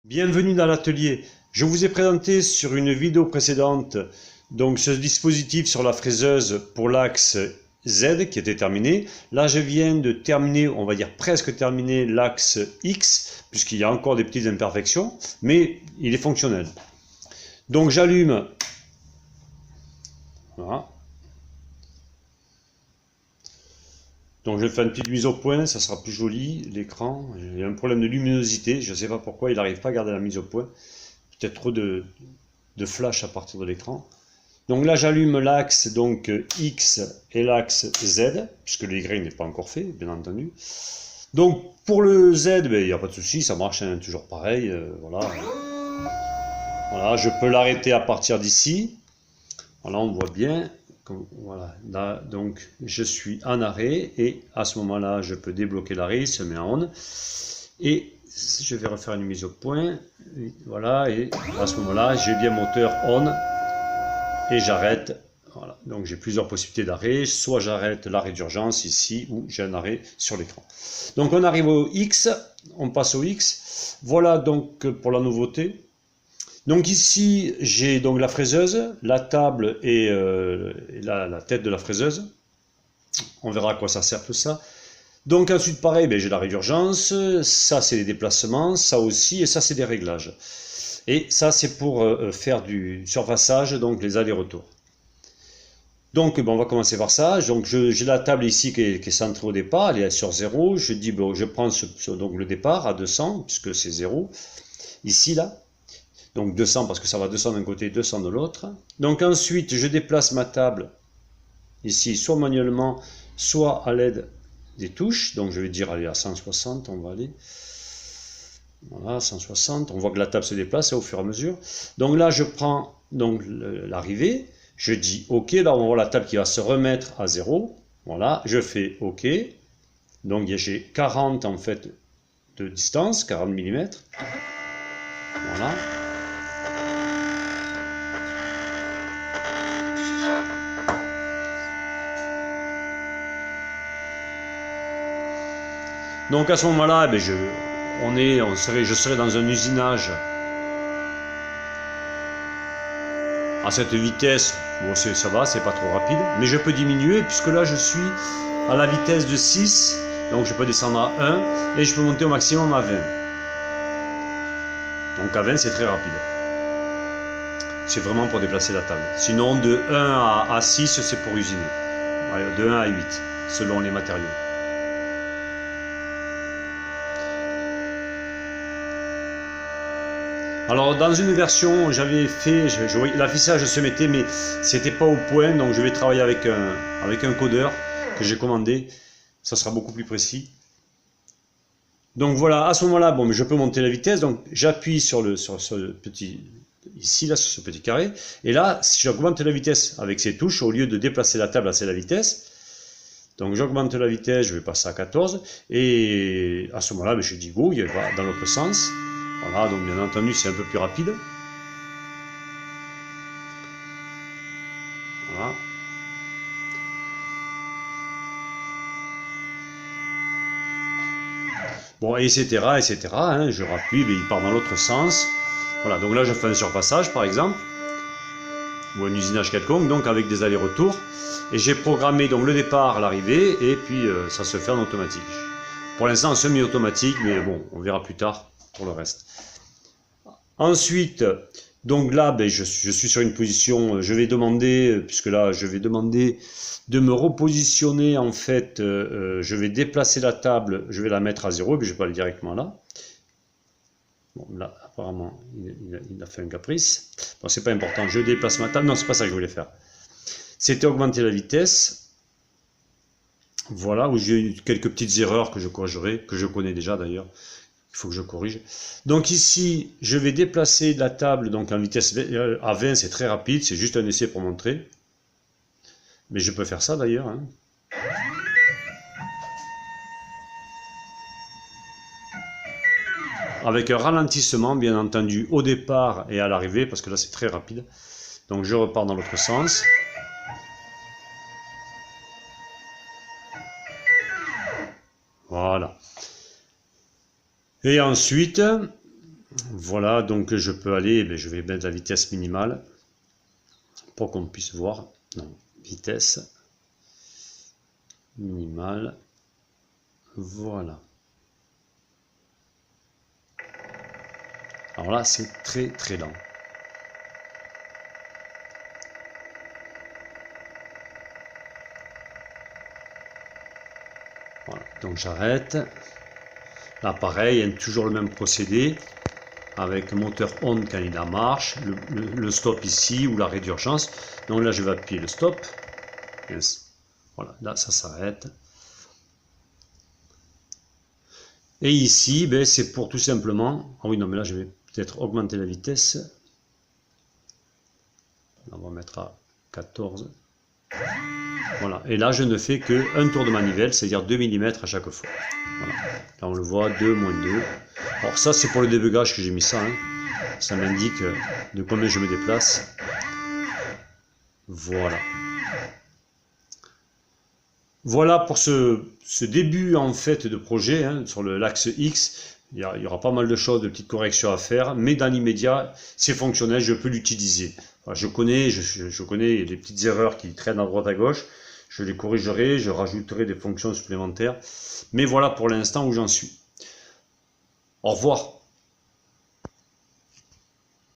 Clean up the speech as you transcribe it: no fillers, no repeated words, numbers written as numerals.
Bienvenue dans l'atelier. Je vous ai présenté sur une vidéo précédente donc ce dispositif sur la fraiseuse pour l'axe Z qui était terminé. Là je viens de terminer, on va dire presque terminer l'axe X puisqu'il y a encore des petites imperfections, mais il est fonctionnel. Donc j'allume, voilà. Donc je fais une petite mise au point, ça sera plus joli, l'écran. Il y a un problème de luminosité, je ne sais pas pourquoi il n'arrive pas à garder la mise au point. Peut-être trop de flash à partir de l'écran. Donc là j'allume l'axe donc X et l'axe Z, puisque le Y n'est pas encore fait, bien entendu. Donc pour le Z, il n'y a pas de souci, ça marche toujours pareil. Voilà. Voilà, je peux l'arrêter à partir d'ici. Voilà, on voit bien. Voilà, là donc je suis en arrêt et à ce moment-là je peux débloquer l'arrêt, il se met en on et je vais refaire une mise au point. Voilà, et à ce moment-là j'ai bien moteur on et j'arrête. Voilà, donc j'ai plusieurs possibilités d'arrêt, soit j'arrête l'arrêt d'urgence ici ou j'ai un arrêt sur l'écran. Donc on arrive au X, on passe au X. Voilà donc pour la nouveauté. Donc ici, j'ai donc la fraiseuse, la table et la tête de la fraiseuse. On verra à quoi ça sert tout ça. Donc ensuite, pareil, j'ai l'arrêt d'urgence, ça c'est les déplacements, ça aussi, et ça c'est des réglages. Et ça c'est pour faire du surfaçage, donc les allers-retours. Donc on va commencer par ça. Donc j'ai la table ici qui est centrée au départ, elle est sur 0. Je dis, je prends donc le départ à 200, puisque c'est 0. Ici, là. Donc 200 parce que ça va 200 d'un côté, 200 de l'autre. Donc ensuite, je déplace ma table ici, soit manuellement, soit à l'aide des touches. Donc je vais dire, allez, à 160, on va aller. Voilà, 160. On voit que la table se déplace au fur et à mesure. Donc là, je prends donc l'arrivée. Je dis OK. Là, on voit la table qui va se remettre à 0. Voilà, je fais OK. Donc j'ai 40 en fait de distance, 40 mm. Voilà. Donc à ce moment-là, je serai dans un usinage à cette vitesse. Bon, ça va, c'est pas trop rapide, mais je peux diminuer puisque là je suis à la vitesse de 6, donc je peux descendre à 1 et je peux monter au maximum à 20. Donc à 20 c'est très rapide. C'est vraiment pour déplacer la table. Sinon de 1 à 6 c'est pour usiner. De 1 à 8 selon les matériaux. Alors dans une version j'avais fait, l'affichage se mettait mais c'était pas au point, donc je vais travailler avec un codeur que j'ai commandé, ça sera beaucoup plus précis. Donc voilà, à ce moment-là, bon, je peux monter la vitesse, donc j'appuie sur ce petit, ici là sur ce petit carré, et là si j'augmente la vitesse avec ces touches, au lieu de déplacer la table à la vitesse, donc j'augmente la vitesse, je vais passer à 14, et à ce moment-là, je dis go, il va dans l'autre sens. Voilà, donc bien entendu c'est un peu plus rapide. Voilà. Bon, etc., etc. Hein, je rappuie, mais il part dans l'autre sens. Voilà, donc là je fais un surpassage par exemple, ou un usinage quelconque, donc avec des allers-retours. Et j'ai programmé donc le départ, l'arrivée, et puis ça se fait en automatique. Pour l'instant en semi-automatique, mais bon, on verra plus tard pour le reste. Ensuite, donc là, je suis sur une position, je vais demander, puisque là, je vais demander de me repositionner, en fait, je vais déplacer la table, je vais la mettre à 0, et puis je vais pas aller directement là. Bon, là, apparemment, il a fait un caprice. Bon, c'est pas important, je déplace ma table, non, c'est pas ça que je voulais faire. C'était augmenter la vitesse. Voilà, où j'ai eu quelques petites erreurs que je corrigerai, que je connais déjà d'ailleurs. Il faut que je corrige. Donc ici, je vais déplacer la table donc en vitesse à 20, c'est très rapide, c'est juste un essai pour montrer. Mais je peux faire ça d'ailleurs. Hein. Avec un ralentissement, bien entendu, au départ et à l'arrivée, parce que là c'est très rapide. Donc je repars dans l'autre sens. Voilà. Et ensuite, Voilà, donc je peux aller, je vais mettre la vitesse minimale pour qu'on puisse voir. Non, vitesse minimale. Voilà. Alors là, c'est très très lent. Voilà, donc j'arrête. Là, pareil, il y a toujours le même procédé avec le moteur on quand il est en marche, le stop ici ou l'arrêt d'urgence. Donc là, je vais appuyer le stop. Yes. Voilà, là, ça s'arrête. Et ici, c'est pour tout simplement... Ah oui, non, mais là, je vais peut-être augmenter la vitesse. On va mettre à 14. Voilà, et là, je ne fais qu'un tour de manivelle, c'est-à-dire 2 mm à chaque fois. Voilà. Là, on le voit, 2, moins 2. Alors ça, c'est pour le débugage que j'ai mis ça. Hein. Ça m'indique de combien je me déplace. Voilà. Voilà pour ce début en fait de projet hein, sur l'axe X. Il y aura pas mal de choses, de petites corrections à faire, mais dans l'immédiat, c'est fonctionnel, je peux l'utiliser. Enfin, je connais les petites erreurs qui traînent à droite à gauche, je les corrigerai, je rajouterai des fonctions supplémentaires. Mais voilà pour l'instant où j'en suis. Au revoir.